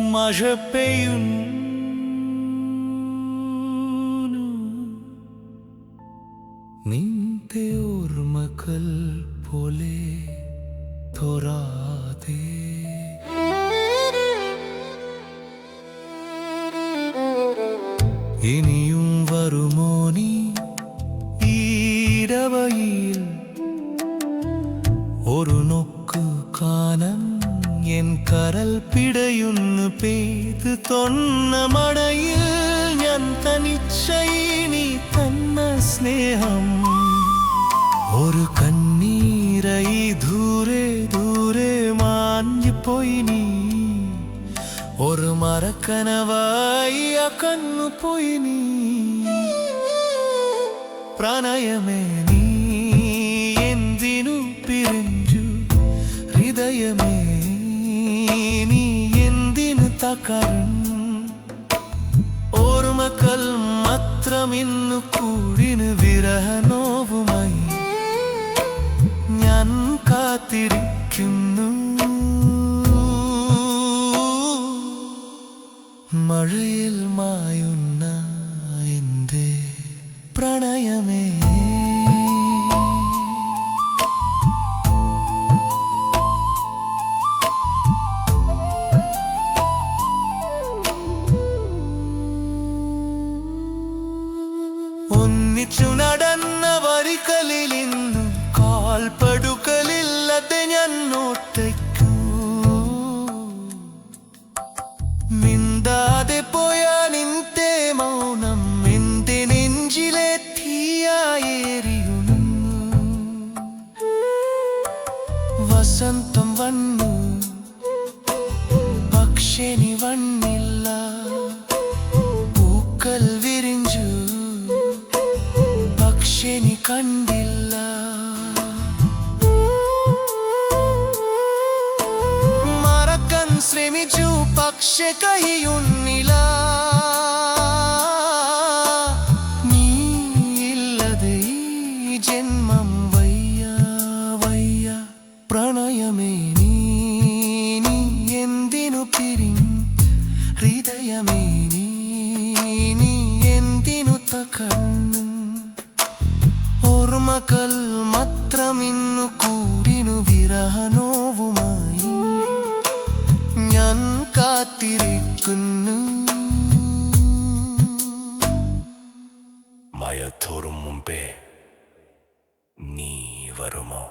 മഴ പെയ്യുന്നു നിന്റെ ഓർമ്മകൾ പോലെ തോരാതെ ഇനിയും വരുമോ നീ ഈടവയിൽ ഒരു നോക്ക് കാണാൻ എൻ കരൽ പിടയുന്നു പെയ്ത് തൊന്ന മടയിൽ ഞാൻ തനിച്ചൈനി തന്ന സ്നേഹം ഒരു കണ്ണീരായി ദൂരെ ദൂരെ മാഞ്ഞുപോയി നീ ഒരു മരക്കനവായി അകന്നുപോയി നീ പ്രണയമേ നീ എന്തിനു പിരിഞ്ഞു ഹൃദയമേ നീ എന്തിനു തകരും ഓർമ്മകൾ മാത്രം ഇന്നു കൂടിന് വിരഹനോവുമായി ഞാൻ കാത്തിരിക്കുന്നു മഴയിൽ മായുന്ന എൻ്റെ പ്രണയമേ ഒന്നിച്ചു നടന്ന വരികളിൽ ഇന്നും കാൽപ്പടുകളില്ലതെ ഞാൻ ഒറ്റയ്ക്കു മിണ്ടാതെ പോയാ നിന്റെ മൗനം എന്റെ നെഞ്ചിലെ തീയായെരിയുന്നു വസന്തം വന്നു പക്ഷേ നീ വന്നില്ല പൂക്കൾ വിരിഞ്ചു പക്ഷേ നീ കണ്ടില്ല മറക്കാൻ ശ്രമിച്ചു പക്ഷെ കഴിയുന്നില്ല നീ ഇല്ലതെ ഈ ജന്മം വയ്യ വയ്യ പ്രണയമേ നീ എന്തിനു പിരിഞ്ഞു ഹൃദയമേ നീ എന്തിനു തകർന്നു ഓർമ്മകൾ മാത്രം ഇന്നു കൂടിനു വിരഹനോവുമായി ഞാൻ കാത്തിരിക്കുന്നു മഴ തോറും മുമ്പേ നീ വരുമോ